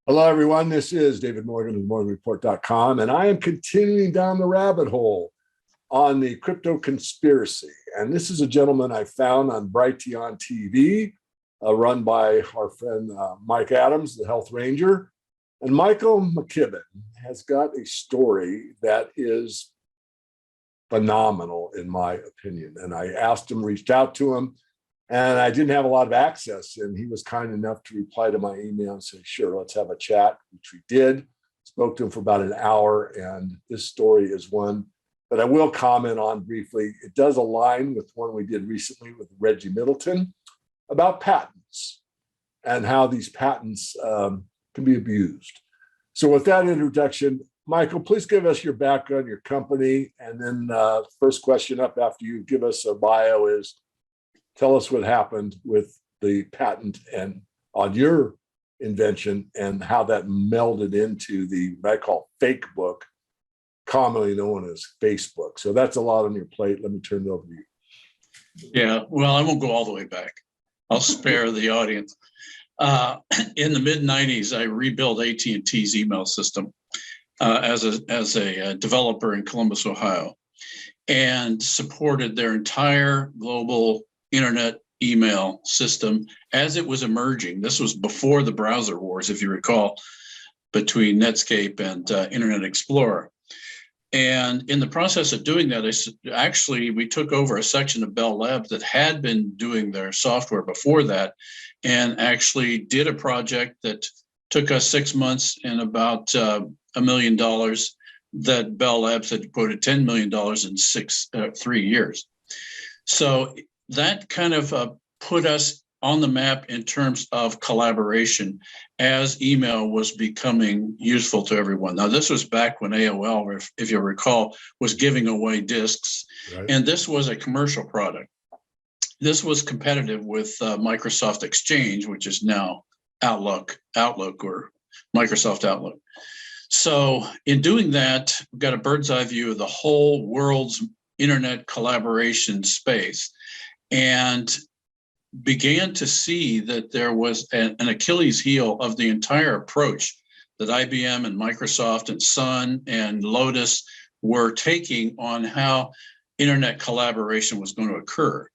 Hello, everyone. This is David Morgan of MorganReport.com, and I am continuing down the rabbit hole on the crypto conspiracy. And this is a gentleman I found on Brighteon TV, run by our friend Mike Adams, the Health Ranger. And Michael McKibben has got a story that is phenomenal, in my opinion. And I asked him, reached out to him, and I didn't have a lot of access. And he was kind enough to reply to my email and say, sure, let's have a chat, which we did. Spoke to him for about an hour. And this story is one that I will comment on briefly. It does align with one we did recently with Reggie Middleton about patents and how these patents can be abused. So with that introduction, Michael, please give us your background, your company, and then first question up after you give us a bio is, tell us what happened with the patent and on your invention and how that melded into the what I call fake book, commonly known as Facebook. So that's a lot on your plate. Let me turn it over to you. Yeah, well, I won't go all the way back. I'll spare the audience. In the mid-90s, I rebuilt AT&T's email system as a developer in Columbus, Ohio, and supported their entire global internet email system as it was emerging. This was before the browser wars, if you recall, between Netscape and Internet Explorer. And in the process of doing that, we took over a section of Bell Labs that had been doing their software before that, and actually did a project that took us 6 months and about $1 million that Bell Labs had quoted $10 million in 3 years. So that kind of put us on the map in terms of collaboration as email was becoming useful to everyone. Now, this was back when AOL, if you recall, was giving away disks, right. And this was a commercial product. This was competitive with Microsoft Exchange, which is now Outlook or Microsoft Outlook. So in doing that, we've got a bird's eye view of the whole world's internet collaboration space, and began to see that there was an Achilles heel of the entire approach that IBM and Microsoft and Sun and Lotus were taking on how internet collaboration was going to occur.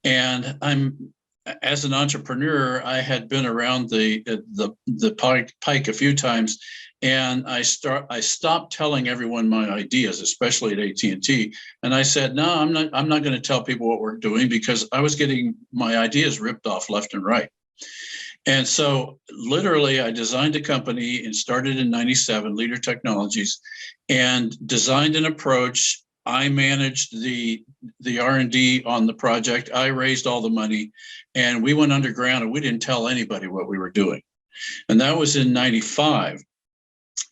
And as an entrepreneur, I had been around the pike a few times, and I stopped telling everyone my ideas, especially at AT&T. And I said, no, I'm not going to tell people what we're doing, because I was getting my ideas ripped off left and right. And so literally I designed a company and started in 97, Leader Technologies, and designed an approach. I managed the R&D on the project. I raised all the money, and we went underground, and we didn't tell anybody what we were doing. And that was in 95.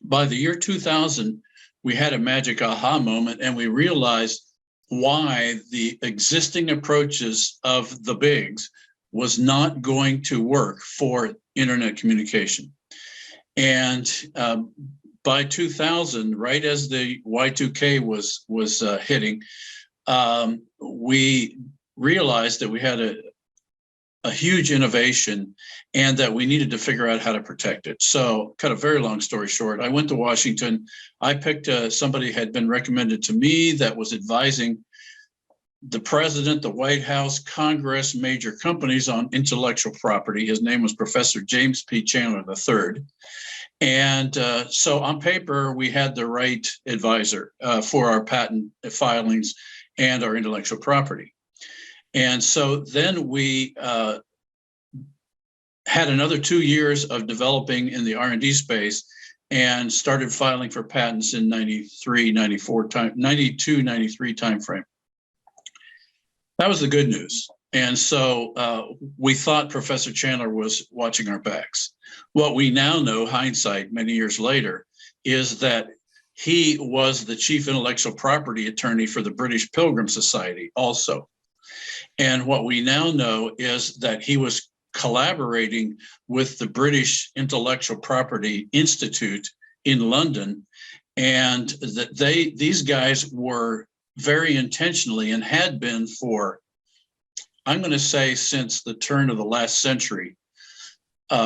By the year 2000, we had a magic aha moment, and we realized why the existing approaches of the bigs was not going to work for internet communication. And by 2000, right as the Y2K was hitting, we realized that we had a huge innovation and that we needed to figure out how to protect it. So, cut a very long story short, I went to Washington. I picked somebody had been recommended to me that was advising the president, the White House, Congress, major companies on intellectual property. His name was Professor James P. Chandler III. And so on paper, we had the right advisor for our patent filings and our intellectual property. And so then we had another 2 years of developing in the R&D space and started filing for patents in 92, 93 timeframe. That was the good news. And so we thought Professor Chandler was watching our backs. What we now know, hindsight, many years later, is that he was the chief intellectual property attorney for the British Pilgrim Society also. And what we now know is that he was collaborating with the British Intellectual Property Institute in London, and that these guys were very intentionally, and had been for, I'm going to say, since the turn of the last century,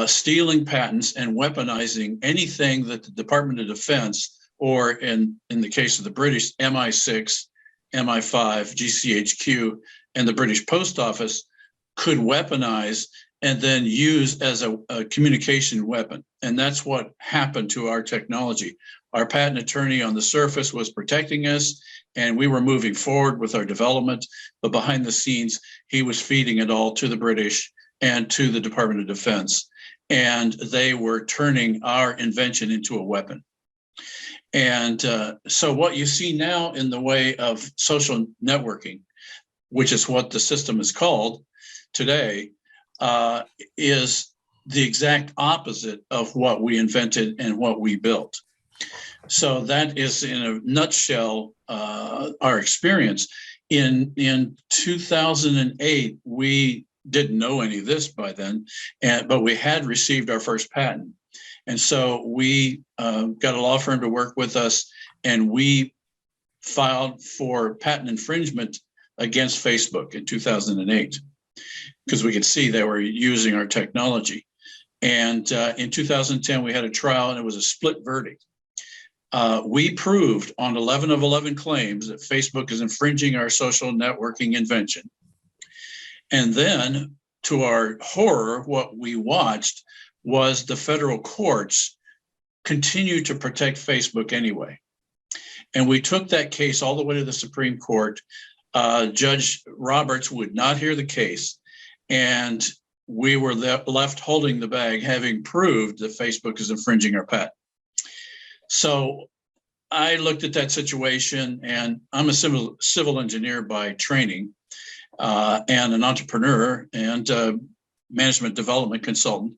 stealing patents and weaponizing anything that the Department of Defense, or in the case of the British, MI6, MI5, GCHQ, and the British Post Office, could weaponize and then use as a communication weapon. And that's what happened to our technology. Our patent attorney on the surface was protecting us, and we were moving forward with our development, but behind the scenes, he was feeding it all to the British and to the Department of Defense. And they were turning our invention into a weapon. And so what you see now in the way of social networking, which is what the system is called today, is the exact opposite of what we invented and what we built. So that is, in a nutshell, our experience. In 2008, we didn't know any of this by then, but we had received our first patent. And so we got a law firm to work with us, and we filed for patent infringement against Facebook in 2008, because we could see they were using our technology. And in 2010, we had a trial, and it was a split verdict. We proved on 11 of 11 claims that Facebook is infringing our social networking invention. And then, to our horror, what we watched was the federal courts continue to protect Facebook anyway. And we took that case all the way to the Supreme Court. Judge Roberts would not hear the case, and we were left holding the bag, having proved that Facebook is infringing our patent. So I looked at that situation, and I'm a civil engineer by training, and an entrepreneur and management development consultant.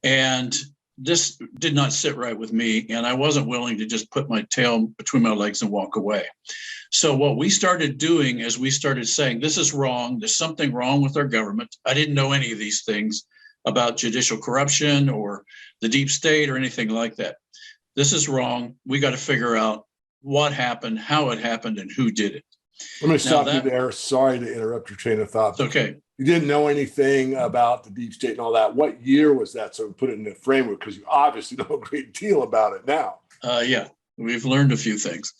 And this did not sit right with me, and I wasn't willing to just put my tail between my legs and walk away. So what we started doing is we started saying, this is wrong. There's something wrong with our government. I didn't know any of these things about judicial corruption or the deep state or anything like that. This is wrong. We got to figure out what happened, how it happened, and who did it. Let me stop you there. Sorry to interrupt your train of thought. It's okay. You didn't know anything about the deep state and all that. What year was that? So put it in the framework, because you obviously know a great deal about it now. Yeah, we've learned a few things.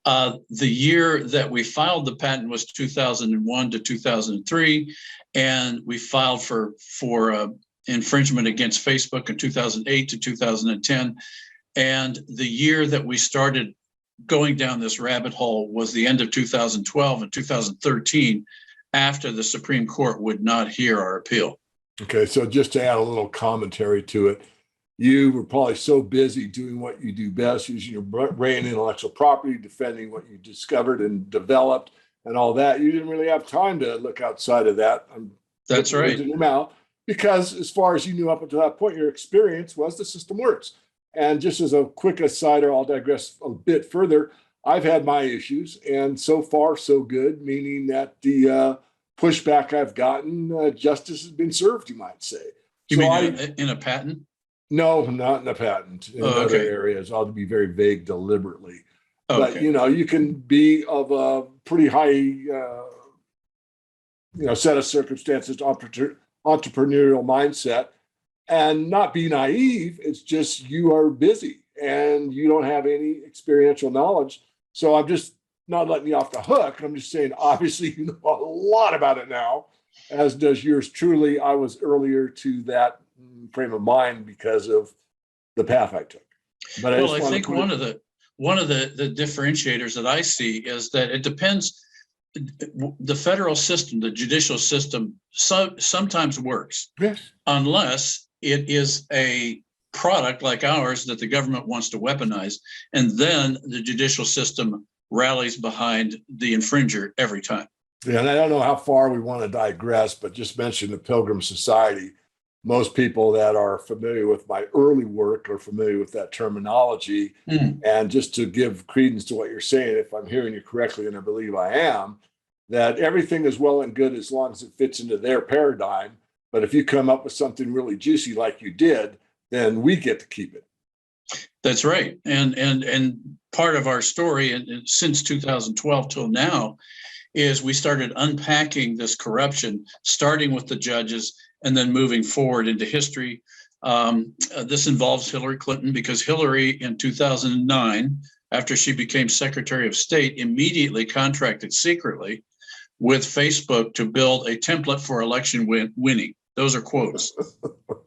The year that we filed the patent was 2001 to 2003, and we filed for infringement against Facebook in 2008 to 2010. And the year that we started going down this rabbit hole was the end of 2012 and 2013, after the Supreme Court would not hear our appeal. Okay, so just to add a little commentary to it, you were probably so busy doing what you do best, using your brain, intellectual property, defending what you discovered and developed and all that. You didn't really have time to look outside of that. That's right. In your mouth, because as far as you knew up until that point, your experience was the system works. And just as a quick aside, or I'll digress a bit further, I've had my issues, and so far so good, meaning that the pushback I've gotten, justice has been served, you might say. You mean in a patent? No, not in a patent. In other areas, I'll be very vague deliberately. Okay. But, you can be of a pretty high, set of circumstances, entrepreneurial mindset, and not be naive. It's just you are busy and you don't have any experiential knowledge. So I'm just not letting you off the hook. I'm just saying, obviously, you know a lot about it now, as does yours truly. I was earlier to that frame of mind because of the path I took. But I think one of the differentiators that I see is that it depends. The federal system, the judicial system, sometimes works, yes, unless it is a product like ours that the government wants to weaponize, and then the judicial system rallies behind the infringer every time. Yeah, and I don't know how far we want to digress, but just mention the Pilgrim Society. Most people that are familiar with my early work are familiar with that terminology. And just to give credence to what you're saying, if I'm hearing you correctly, and I believe I am, that everything is well and good as long as it fits into their paradigm. But if you come up with something really juicy like you did, then we get to keep it. That's right. And part of our story, and since 2012 till now, is we started unpacking this corruption, starting with the judges and then moving forward into history, This involves Hillary Clinton because Hillary in 2009, after she became Secretary of State, immediately contracted secretly with Facebook to build a template for election winning. Those are quotes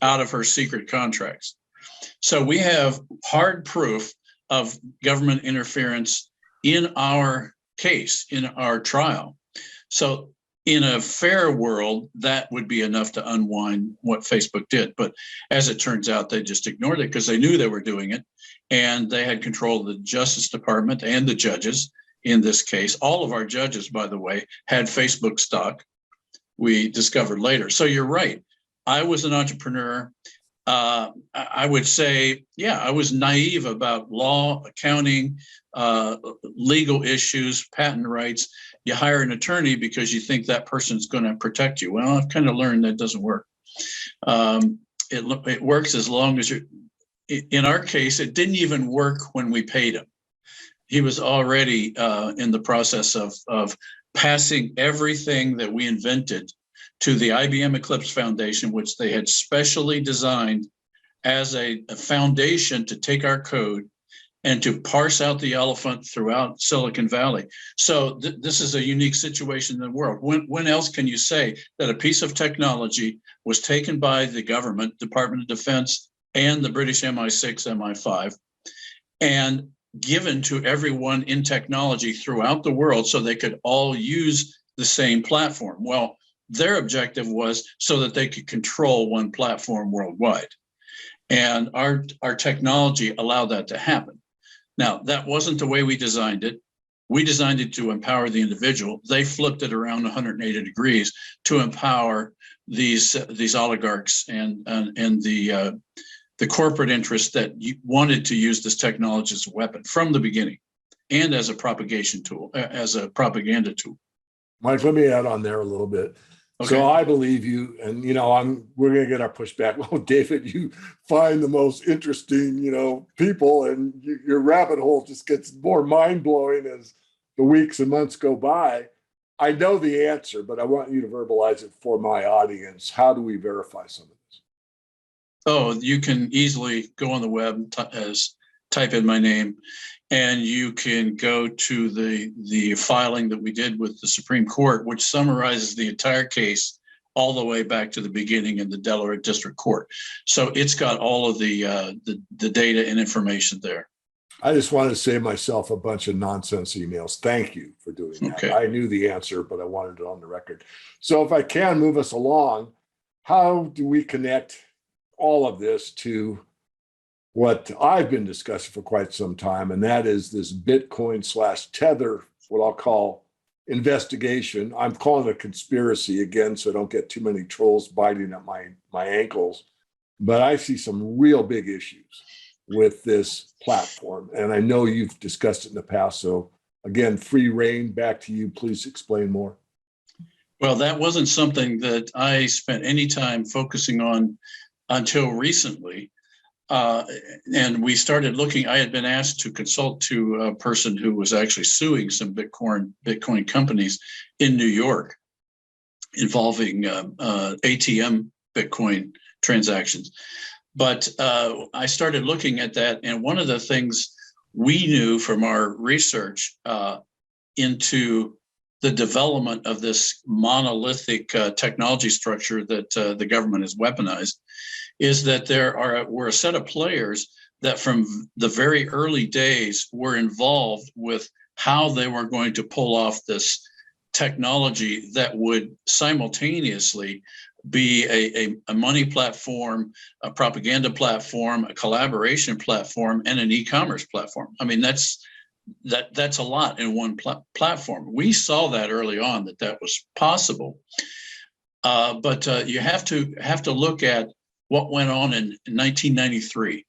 out of her secret contracts. So we have hard proof of government interference in our case, in our trial. So in a fair world, that would be enough to unwind what Facebook did. But as it turns out, they just ignored it because they knew they were doing it. And they had control of the Justice Department and the judges in this case. All of our judges, by the way, had Facebook stock, we discovered later. So you're right. I was an entrepreneur. I would say, yeah, I was naive about law, accounting, legal issues, patent rights. You hire an attorney because you think that person's going to protect you. Well, I've kind of learned that doesn't work. It works as long as you're, in our case, it didn't even work when we paid him. He was already in the process of passing everything that we invented to the IBM Eclipse Foundation, which they had specially designed as a foundation to take our code and to parse out the elephant throughout Silicon Valley. So this is a unique situation in the world. When else can you say that a piece of technology was taken by the government, Department of Defense, and the British MI6, MI5, and given to everyone in technology throughout the world so they could all use the same platform? Well, their objective was so that they could control one platform worldwide. And our technology allowed that to happen. Now, that wasn't the way we designed it. We designed it to empower the individual. They flipped it around 180 degrees to empower these oligarchs and the corporate interests that wanted to use this technology as a weapon from the beginning and as a propagation tool, as a propaganda tool. Mike, let me add on there a little bit. Okay. So I believe you, and we're going to get our pushback. Well, David, you find the most interesting, people, and your rabbit hole just gets more mind blowing as the weeks and months go by. I know the answer, but I want you to verbalize it for my audience. How do we verify some of this? Oh, you can easily go on the web, type in my name, and you can go to the filing that we did with the Supreme Court, which summarizes the entire case all the way back to the beginning in the Delaware District Court. So it's got all of the data and information there. I just wanted to save myself a bunch of nonsense emails. Thank you for doing that. Okay. I knew the answer, but I wanted it on the record. So if I can move us along, how do we connect all of this to what I've been discussing for quite some time, and that is this Bitcoin/Tether, what I'll call investigation. I'm calling it a conspiracy again, so I don't get too many trolls biting at my ankles. But I see some real big issues with this platform, and I know you've discussed it in the past. So again, free reign, back to you. Please explain more. Well, that wasn't something that I spent any time focusing on until recently. And we started looking. I had been asked to consult to a person who was actually suing some Bitcoin companies in New York involving ATM Bitcoin transactions. But I started looking at that, and one of the things we knew from our research into the development of this monolithic technology structure that the government has weaponized is that were a set of players that from the very early days were involved with how they were going to pull off this technology that would simultaneously be a money platform, a propaganda platform, a collaboration platform, and an e-commerce platform. I mean, that's a lot in one platform. We saw that early on that was possible, but you have to look at what went on in 1993,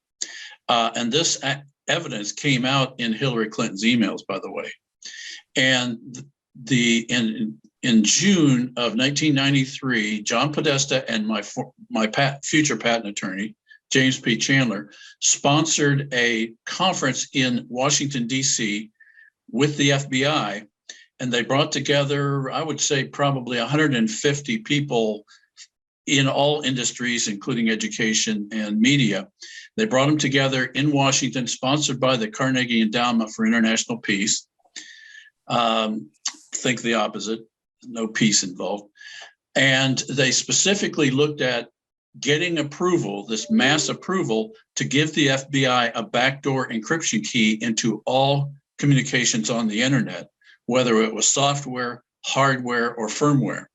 and this evidence came out in Hillary Clinton's emails, by the way, and in June of 1993, John Podesta and my future patent attorney, James P. Chandler, sponsored a conference in Washington, D.C. with the FBI, and they brought together, I would say, probably 150 people in all industries, including education and media. They brought them together in Washington, sponsored by the Carnegie Endowment for International Peace. Think the opposite, no peace involved. And they specifically looked at getting approval, this mass approval, to give the FBI a backdoor encryption key into all communications on the internet, whether it was software, hardware, or firmware.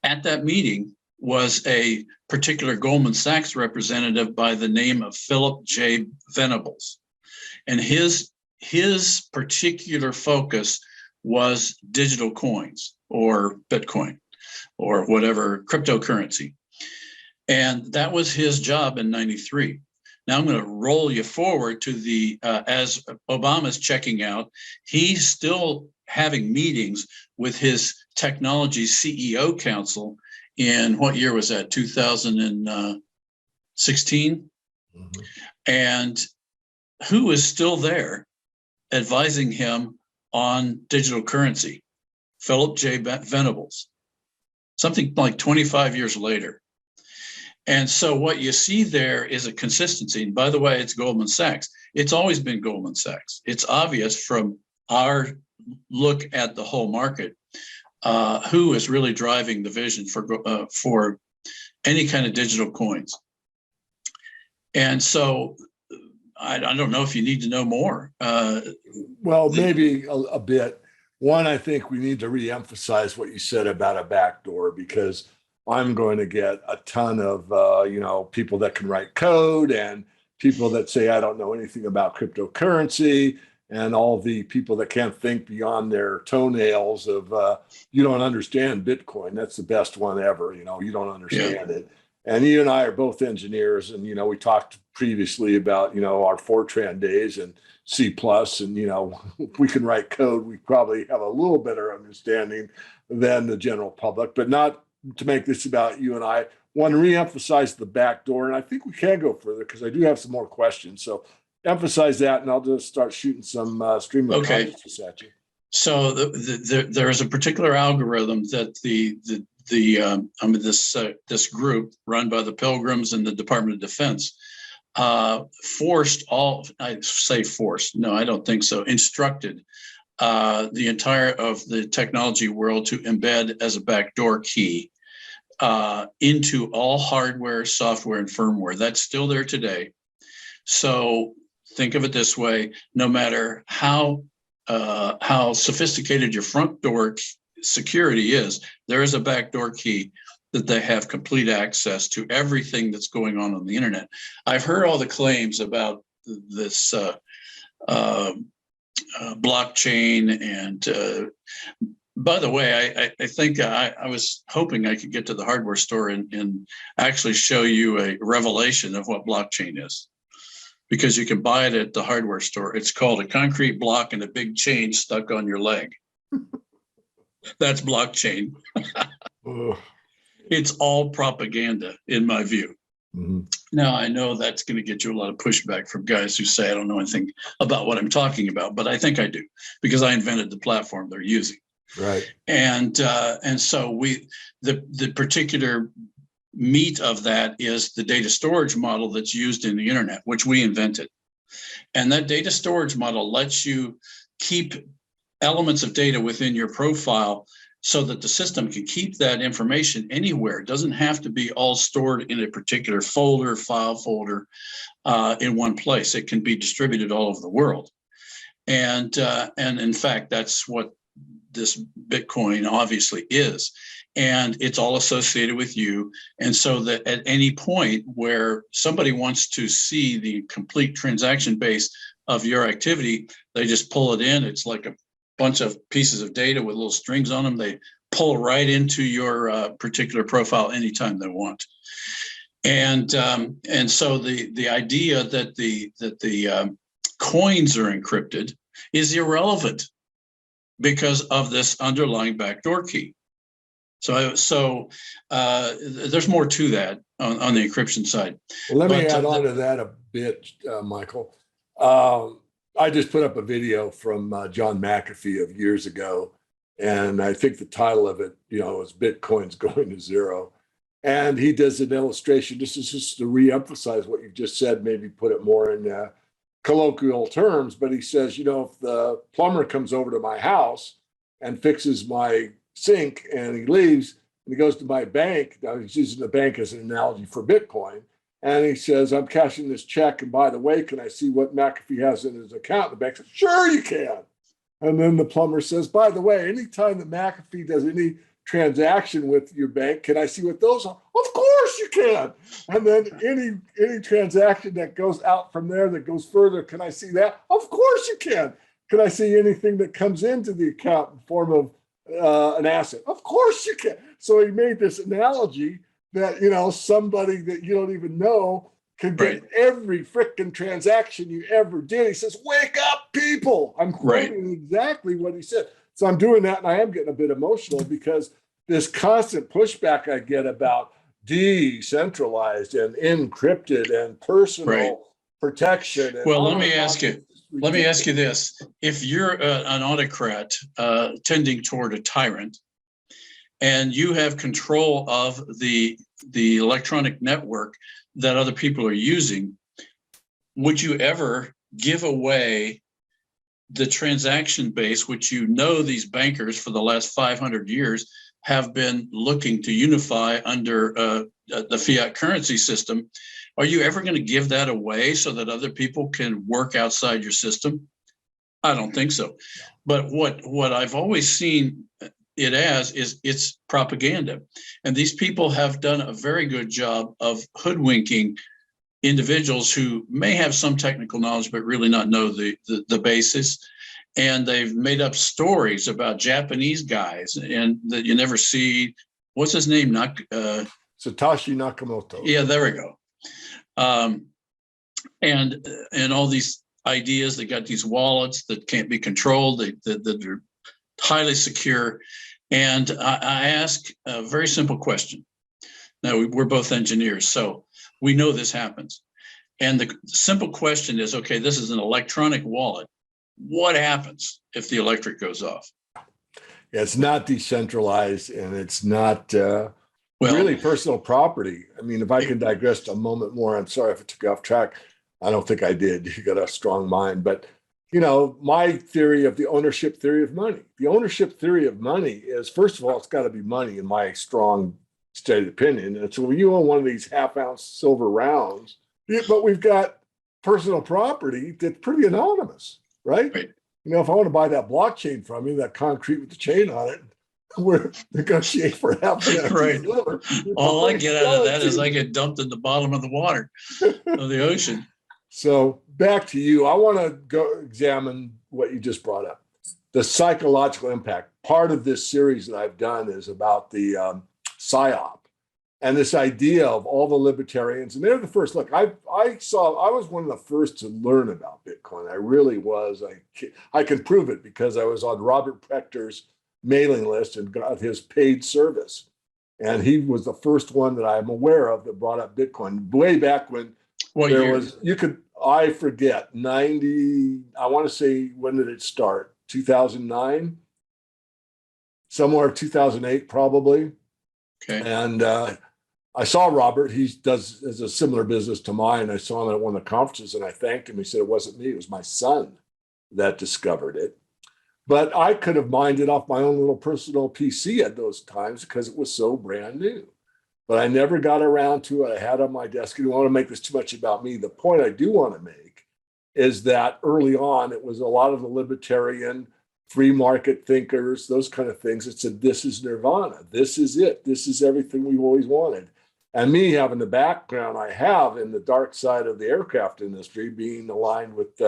At that meeting was a particular Goldman Sachs representative by the name of Philip J. Venables. And his particular focus was digital coins or Bitcoin or whatever cryptocurrency. And that was his job in 93. Now I'm going to roll you forward to the, as Obama's checking out, he's still having meetings with his technology CEO council in, what year was that, 2016? Mm-hmm. And who is still there advising him on digital currency? Philip J. Venables, something like 25 years later. And so what you see there is a consistency. And by the way, it's Goldman Sachs. It's always been Goldman Sachs. It's obvious from our look at the whole market who is really driving the vision for any kind of digital coins. And so I don't know if you need to know more. Well, maybe a bit. One, I think we need to reemphasize what you said about a backdoor, because I'm going to get a ton of people that can write code and people that say, I don't know anything about cryptocurrency, and all the people that can't think beyond their toenails of, you don't understand Bitcoin. That's the best one ever. You don't understand it. And you and I are both engineers, and, we talked previously about, our Fortran days and C+, and, if we can write code, we probably have a little better understanding than the general public, but not to make this about you and I. Want to reemphasize the backdoor, and I think we can go further because I do have some more questions. So emphasize that, and I'll just start shooting some stream of consciousness at you. So there is a particular algorithm that this group run by the Pilgrims and the Department of Defense instructed the entire of the technology world to embed as a backdoor key into all hardware, software, and firmware. That's still there today. So think of it this way: no matter how sophisticated your front door security is, there is a backdoor key that they have complete access to everything that's going on the internet. I've heard all the claims about this blockchain, and by the way, I think I was hoping I could get to the hardware store and actually show you a revelation of what blockchain is, because you can buy it at the hardware store. It's called a concrete block and a big chain stuck on your leg. That's blockchain. It's all propaganda, in my view. Mm-hmm. Now, I know that's going to get you a lot of pushback from guys who say I don't know anything about what I'm talking about, but I think I do, because I invented the platform they're using. Right. And so the particular meat of that is the data storage model that's used in the internet, which we invented. And that data storage model lets you keep elements of data within your profile so that the system can keep that information anywhere. It doesn't have to be all stored in a particular folder, file folder, in one place. It can be distributed all over the world. And in fact, that's what this Bitcoin obviously is. And it's all associated with you. And so that at any point where somebody wants to see the complete transaction base of your activity, they just pull it in. It's like a bunch of pieces of data with little strings on them. They pull right into your particular profile anytime they want. And so the idea that the coins are encrypted is irrelevant because of this underlying backdoor key. So there's more to that on the encryption side. Well, let me add on to that a bit, Michael. I just put up a video from John McAfee of years ago, and I think the title of it, is Bitcoin's going to zero. And he does an illustration. This is just to reemphasize what you just said, maybe put it more in colloquial terms. But he says, if the plumber comes over to my house and fixes my sink and he leaves and he goes to my bank, now he's using the bank as an analogy for Bitcoin, and he says, I'm cashing this check, and by the way, can I see what McAfee has in his account? The bank says, sure you can. And then the plumber says, by the way, anytime that McAfee does any transaction with your bank, can I see what those are? Of course you can. And then any transaction that goes out from there that goes further, can I see that? Of course you can. Can I see anything that comes into the account in form of an asset? Of course you can. So he made this analogy that, somebody that you don't even know can get every frickin' transaction you ever did. He says, wake up, people. I'm quoting exactly what he said. So I'm doing that, and I am getting a bit emotional because this constant pushback I get about decentralized and encrypted and personal protection. And well, let me ask you this. If you're an autocrat tending toward a tyrant, and you have control of the electronic network that other people are using, would you ever give away the transaction base, which these bankers for the last 500 years have been looking to unify under the fiat currency system? Are you ever going to give that away so that other people can work outside your system? I don't think so. But what I've always seen it as is it's propaganda. And these people have done a very good job of hoodwinking individuals who may have some technical knowledge, but really not know the basis. And they've made up stories about Japanese guys and that you never see. What's his name? Satoshi Nakamoto. Yeah, there we go. And all these ideas, they got these wallets that can't be controlled, that are highly secure. And I ask a very simple question. Now, we're both engineers, so we know this happens. And the simple question is, okay, this is an electronic wallet. What happens if the electric goes off? Yeah, it's not decentralized, and it's not really personal property. I mean, if I can digress a moment more, I'm sorry if I took you off track. I don't think I did. You got a strong mind. But, my theory of the ownership theory of money. The ownership theory of money is, first of all, it's got to be money, in my strong stated opinion. And so when you own one of these half-ounce silver rounds, but we've got personal property that's pretty anonymous, right? If I want to buy that blockchain from you, that concrete with the chain on it, we're negotiating for half an silver. All I get out of that is I get dumped in the bottom of the water of the ocean. So back to you. I want to go examine what you just brought up, the psychological impact. Part of this series that I've done is about the PSYOP and this idea of all the libertarians. And they're the first. Look, I was one of the first to learn about Bitcoin. I really was. I can prove it because I was on Robert Prechter's mailing list and got his paid service. And he was the first one that I'm aware of that brought up Bitcoin way back when I forget, 90, I want to say, when did it start? 2009? Somewhere 2008, probably. Okay. And I saw Robert. He has a similar business to mine. I saw him at one of the conferences and I thanked him. He said, it wasn't me, it was my son that discovered it. But I could have mined it off my own little personal PC at those times because it was so brand new. But I never got around to it. I had it on my desk. I don't want to make this too much about me. The point I do want to make is that early on, it was a lot of the libertarian, free market thinkers, those kind of things that said, this is nirvana. This is it. This is everything we've always wanted. And me having the background I have in the dark side of the aircraft industry, being aligned with,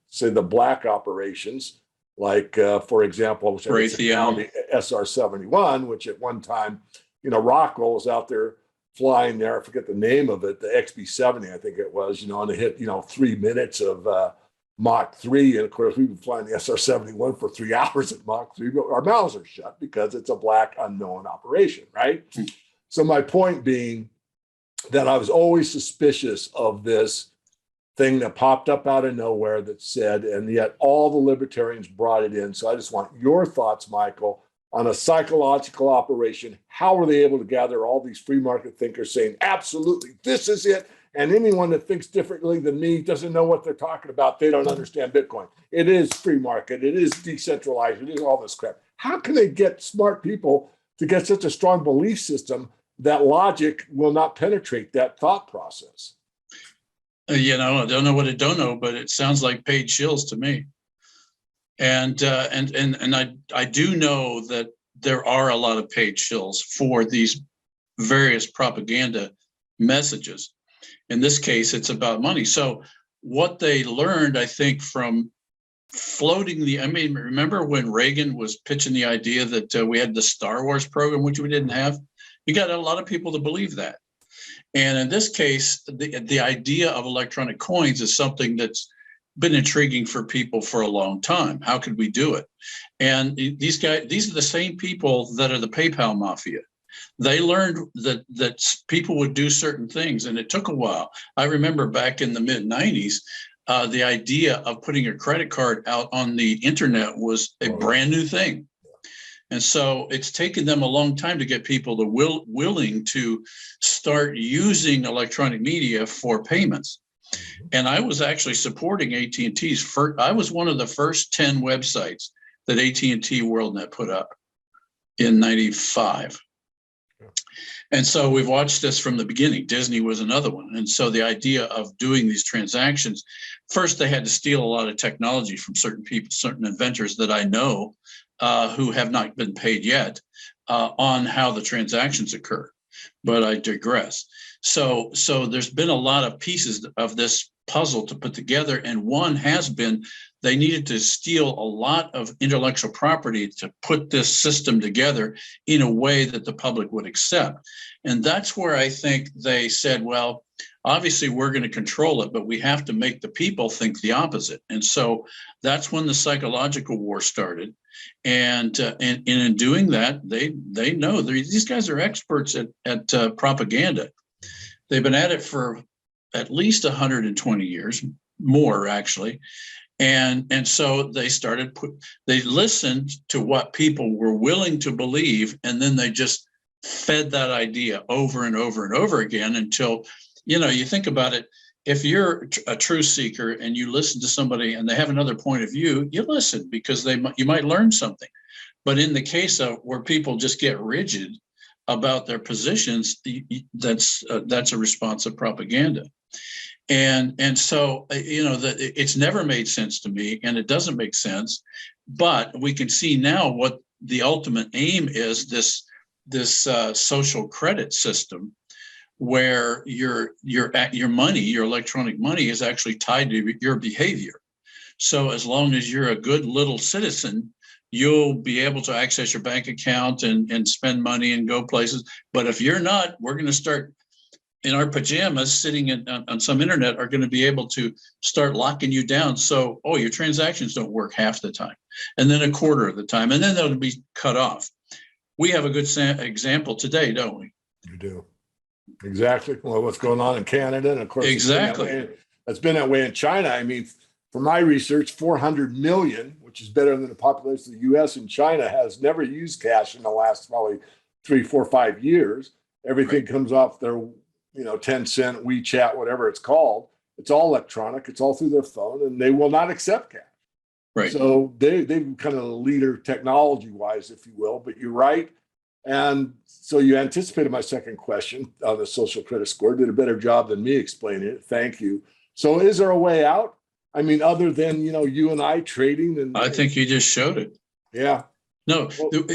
say, the black operations, like, for example, which I think now the SR-71, which at one time, Rockwell was out there flying there. I forget the name of it, the XB-70, I think it was, and it hit, 3 minutes of Mach 3. And of course, we've been flying the SR-71 for 3 hours at Mach 3, but our mouths are shut because it's a black unknown operation, right? So my point being that I was always suspicious of this thing that popped up out of nowhere that said, and yet all the libertarians brought it in. So I just want your thoughts, Michael, on a psychological operation. How are they able to gather all these free market thinkers saying, absolutely, this is it? And anyone that thinks differently than me doesn't know what they're talking about. They don't understand Bitcoin. It is free market. It is decentralized. It is all this crap. How can they get smart people to get such a strong belief system that logic will not penetrate that thought process? You know, I don't know what I don't know, but it sounds like paid shills to me. And I do know that there are a lot of paid shills for these various propaganda messages. In this case, it's about money. So what they learned, I think, from floating remember when Reagan was pitching the idea that we had the Star Wars program, which we didn't have? You got a lot of people to believe that. And in this case, the idea of electronic coins is something that's been intriguing for people for a long time. How could we do it? And these are the same people that are the PayPal mafia. They learned that people would do certain things, and it took a while. I remember back in the mid-90s, the idea of putting a credit card out on the internet was a brand new thing. And so it's taken them a long time to get people to willing to start using electronic media for payments. And I was actually supporting AT&T's first. I was one of the first 10 websites that AT&T WorldNet put up in '95. And so we've watched this from the beginning. Disney was another one. And so the idea of doing these transactions, first they had to steal a lot of technology from certain people, certain inventors that I know who have not been paid yet on how the transactions occur. But I digress. So there's been a lot of pieces of this puzzle to put together. And one has been they needed to steal a lot of intellectual property to put this system together in a way that the public would accept. And that's where I think they said, well, obviously we're going to control it, but we have to make the people think the opposite. And so that's when the psychological war started. And in doing that, they know these guys are experts at propaganda. They've been at it for at least 120 years, more actually. And so they they listened to what people were willing to believe, and then they just fed that idea over and over and over again until, you think about it. If you're a truth seeker and you listen to somebody and they have another point of view, you listen because you might learn something. But in the case of where people just get rigid about their positions, that's a response of propaganda. And so, it's never made sense to me, and it doesn't make sense. But we can see now what the ultimate aim is, this social credit system, where your money, your electronic money, is actually tied to your behavior. So as long as you're a good little citizen, you'll be able to access your bank account and spend money and go places. But if you're not, we're going to start in our pajamas sitting on some internet are going to be able to start locking you down. So, your transactions don't work half the time, and then a quarter of the time, and then they'll be cut off. We have a good example today, don't we? You do. Exactly. Well, what's going on in Canada, and of course, exactly, it's been that way in China. I mean, from my research, 400 million, which is better than the population of the U.S. and China, has never used cash in the last probably 3, 4, 5 years. Everything comes off their 10-cent WeChat, whatever it's called. It's all electronic. It's all through their phone, and they will not accept cash. Right. So they've kind of a leader technology-wise, if you will. But you're right. And so you anticipated my second question on the social credit score. Did a better job than me explaining it. Thank you. So is there a way out? I mean, other than, you and I trading? And I think you just showed it. Yeah. No,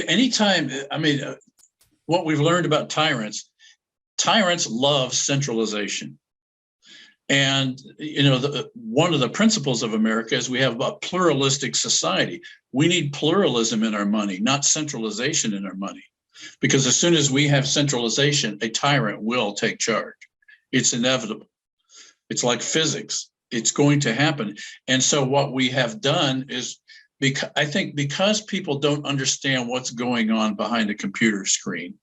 anytime, what we've learned about tyrants love centralization. And, one of the principles of America is we have a pluralistic society. We need pluralism in our money, not centralization in our money. Because as soon as we have centralization, a tyrant will take charge. It's inevitable. It's like physics. It's going to happen. And so what we have done is, I think because people don't understand what's going on behind a computer screen,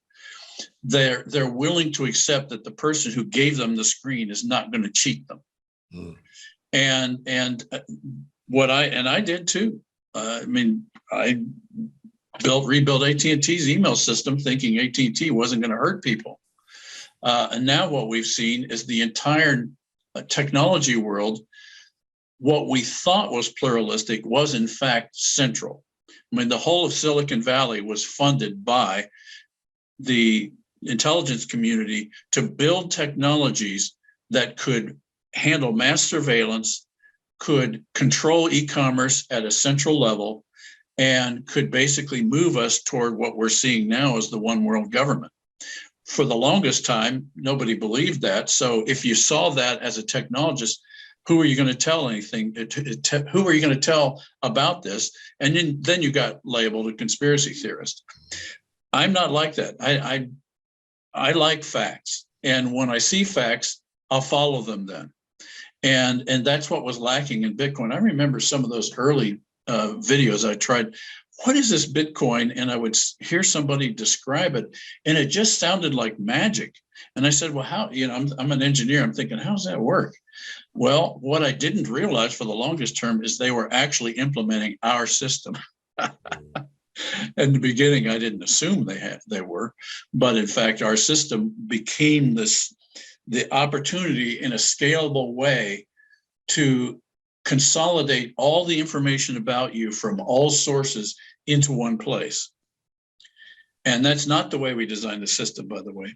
they're willing to accept that the person who gave them the screen is not going to cheat them. And I did too. rebuilt AT&T's email system thinking AT&T wasn't going to hurt people. And now what we've seen is the entire technology world, what we thought was pluralistic was in fact central. I mean, the whole of Silicon Valley was funded by the intelligence community to build technologies that could handle mass surveillance, could control e-commerce at a central level, and could basically move us toward what we're seeing now as the one world government. For the longest time, nobody believed that. So if you saw that as a technologist, who are you going to tell anything? Who are you going to tell about this? And then you got labeled a conspiracy theorist. I'm not like that. I like facts. And when I see facts, I'll follow them then. And that's what was lacking in Bitcoin. I remember some of those early videos I tried. What is this Bitcoin? And I would hear somebody describe it, and it just sounded like magic. And I said, well, how, I'm an engineer. I'm thinking, how does that work? Well, what I didn't realize for the longest term is they were actually implementing our system. In the beginning, I didn't assume they were, but in fact, our system became the opportunity in a scalable way to consolidate all the information about you from all sources into one place. And that's not the way we designed the system, by the way.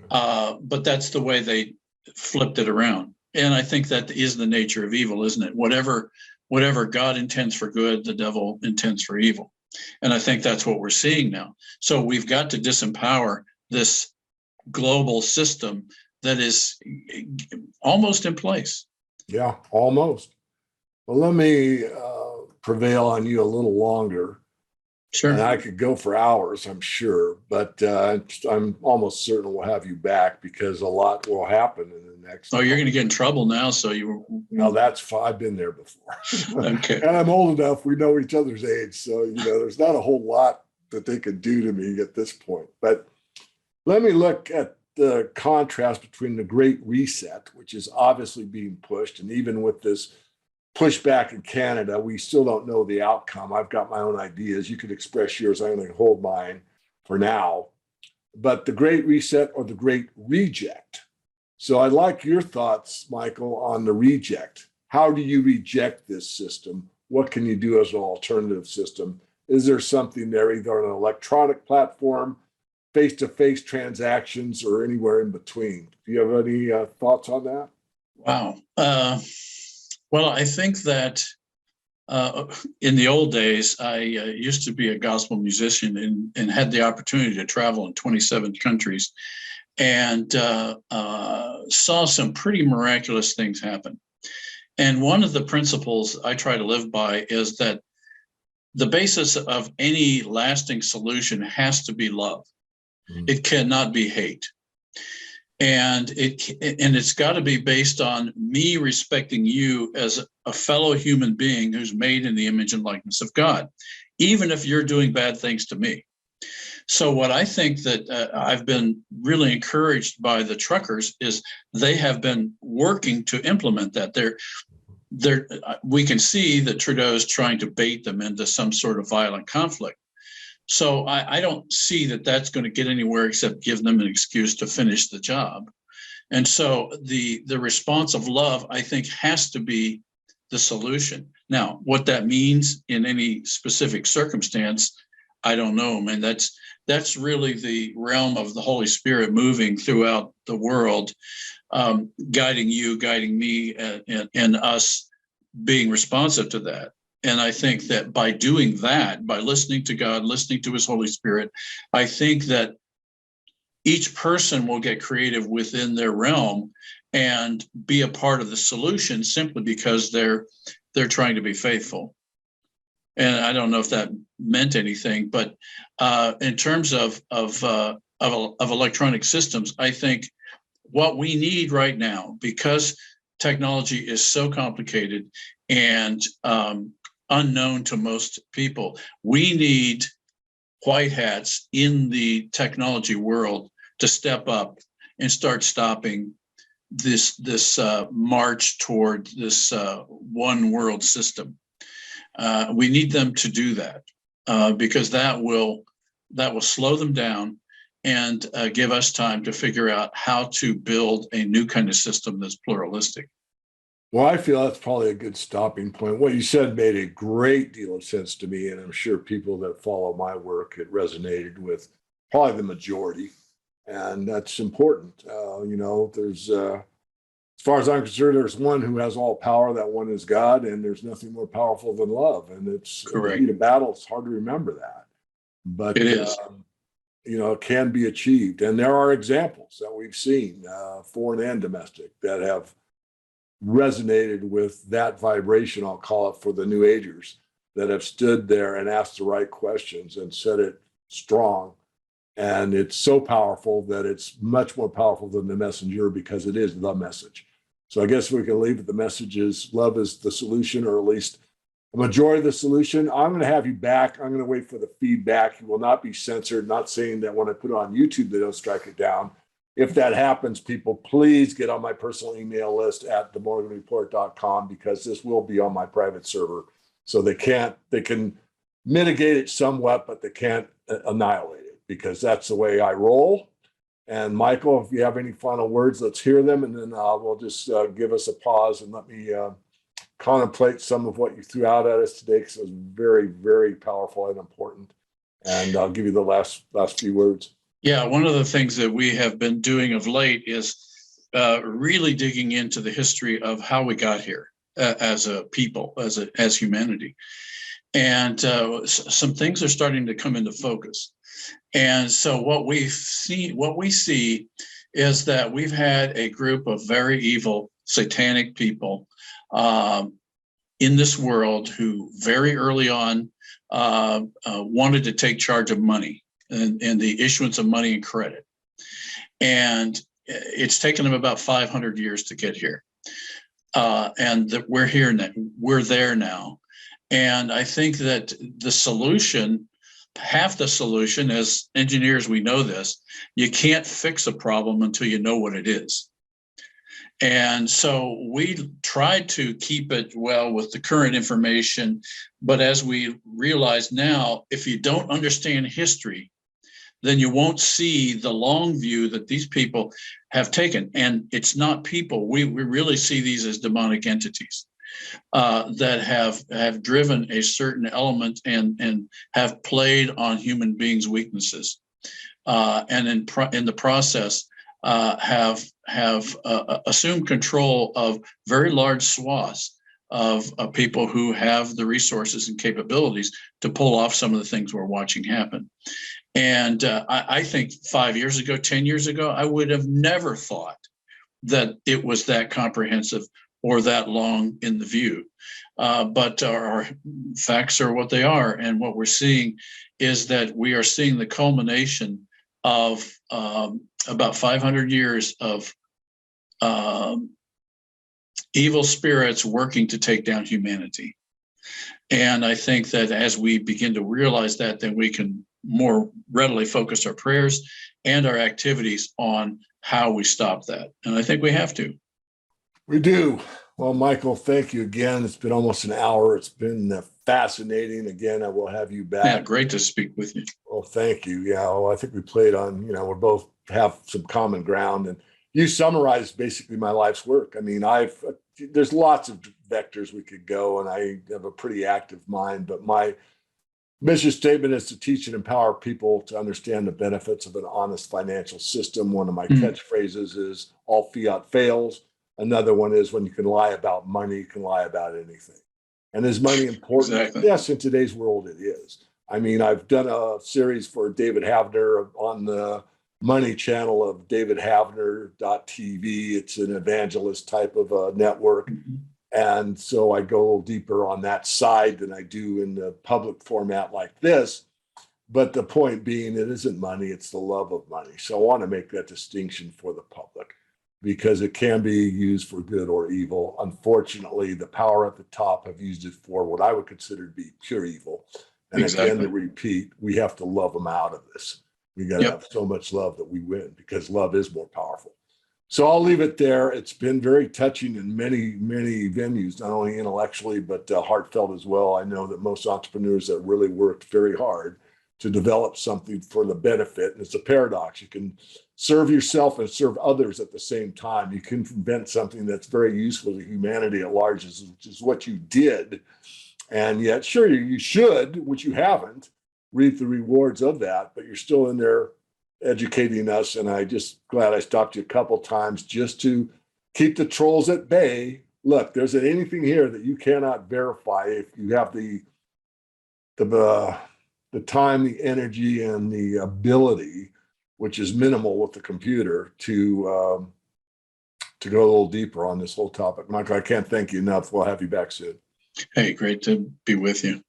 But that's the way they flipped it around. And I think that is the nature of evil, isn't it? Whatever God intends for good, the devil intends for evil. And I think that's what we're seeing now. So we've got to disempower this global system that is almost in place. Yeah, almost. Well, let me prevail on you a little longer. Sure. And I could go for hours, I'm sure, but I'm almost certain we'll have you back because a lot will happen in the next. Oh, you're going to get in trouble now. So you. No, that's fine. I've been there before. Okay. And I'm old enough. We know each other's age. So, there's not a whole lot that they could do to me at this point. But let me look at the contrast between the Great Reset, which is obviously being pushed. And even with this pushback in Canada, we still don't know the outcome. I've got my own ideas. You could express yours. I'm going to hold mine for now. But the Great Reset or the Great Reject. So I'd like your thoughts, Michael, on the reject. How do you reject this system? What can you do as an alternative system? Is there something there, either on an electronic platform, face-to-face transactions, or anywhere in between? Do you have any thoughts on that? Wow. Well, I think that in the old days, I used to be a gospel musician and had the opportunity to travel in 27 countries and saw some pretty miraculous things happen. And one of the principles I try to live by is that the basis of any lasting solution has to be love. It cannot be hate. And it's got to be based on me respecting you as a fellow human being who's made in the image and likeness of God, even if you're doing bad things to me. So what I think that I've been really encouraged by the truckers is they have been working to implement that. We can see that Trudeau is trying to bait them into some sort of violent conflict. So I don't see that that's going to get anywhere except give them an excuse to finish the job. And so the response of love, I think, has to be the solution. Now, what that means in any specific circumstance, I don't know. I mean, that's really the realm of the Holy Spirit moving throughout the world, guiding you, guiding me, and us being responsive to that. And I think that by doing that, by listening to God, listening to his Holy Spirit, I think that each person will get creative within their realm and be a part of the solution simply because they're trying to be faithful. And I don't know if that meant anything, but in terms of electronic systems, I think what we need right now, because technology is so complicated and unknown to most people, we need white hats in the technology world to step up and start stopping this march toward this one world system. We need them to do that. because that will slow them down and give us time to figure out how to build a new kind of system that's pluralistic. Well, I feel that's probably a good stopping point. What you said made a great deal of sense to me, and I'm sure people that follow my work, it resonated with probably the majority, and that's important. There's as far as I'm concerned, there's one who has all power. That one is God, and there's nothing more powerful than love. And it's Correct. in the heat of battle. It's hard to remember that, but It is. It can be achieved. And there are examples that we've seen, foreign and domestic, that have resonated with that vibration, I'll call it, for the New Agers, that have stood there and asked the right questions and said it strong. And it's so powerful that it's much more powerful than the messenger, because it is the message. So I guess we can leave it. The message is love is the solution, or at least a majority of the solution. I'm going to have you back. I'm going to wait for the feedback. You will not be censored. Not saying that when I put it on YouTube, they don't strike it down. If that happens, people, please get on my personal email list at themorganreport.com, because this will be on my private server. So they can mitigate it somewhat, but they can't annihilate it, because that's the way I roll. And Michael, if you have any final words, let's hear them. And then we'll just give us a pause and let me contemplate some of what you threw out at us today, because it was very, very powerful and important. And I'll give you the last few words. Yeah, one of the things that we have been doing of late is really digging into the history of how we got here as a people, as humanity. And some things are starting to come into focus. And so what we see is that we've had a group of very evil, satanic people in this world who very early on wanted to take charge of money and the issuance of money and credit. And it's taken them about 500 years to get here. And that we're here now, we're there now. And I think that the solution, half the solution, as engineers, we know this, you can't fix a problem until you know what it is. And so we tried to keep it well with the current information. But as we realize now, if you don't understand history, then you won't see the long view that these people have taken. And it's not people. We really see these as demonic entities that have driven a certain element and have played on human beings' weaknesses, and in the process have assumed control of very large swaths of people who have the resources and capabilities to pull off some of the things we're watching happen. And I think 5 years ago, 10 years ago, I would have never thought that it was that comprehensive or that long in the view. But our facts are what they are. And what we're seeing is that we are seeing the culmination of about 500 years of evil spirits working to take down humanity. And I think that as we begin to realize that, then we can more readily focus our prayers and our activities on how we stop that. And I think we have to. We do. Well, Michael, thank you again. It's been almost an hour. It's been fascinating. Again, I will have you back. Yeah, great to speak with you. Well, thank you. Yeah, well, I think we played on, we both have some common ground. And you summarized basically my life's work. I mean, there's lots of vectors we could go, and I have a pretty active mind, but my mission statement is to teach and empower people to understand the benefits of an honest financial system. One of my catchphrases is all fiat fails. Another one is when you can lie about money, you can lie about anything. And is money important? Exactly. Yes, in today's world it is. I mean, I've done a series for David Havner on the Money channel of davidhavner.tv. It's an evangelist type of a network. And so I go a little deeper on that side than I do in the public format like this. But the point being, it isn't money, it's the love of money. So I want to make that distinction for the public, because it can be used for good or evil. Unfortunately, the power at the top have used it for what I would consider to be pure evil. And Again, to repeat, we have to love them out of this. We got to have so much love that we win, because love is more powerful. So I'll leave it there. It's been very touching in many, many venues, not only intellectually, but heartfelt as well. I know that most entrepreneurs have really worked very hard to develop something for the benefit. And it's a paradox. You can serve yourself and serve others at the same time. You can invent something that's very useful to humanity at large, which is what you did. And yet, sure, you should, which you haven't, reap the rewards of that, but you're still in there educating us. And I just glad I stopped you a couple times just to keep the trolls at bay. Look, there's anything here that you cannot verify if you have the time, the energy, and the ability, which is minimal with the computer, to go a little deeper on this whole topic. Michael, I can't thank you enough. We'll have you back soon. Hey, great to be with you.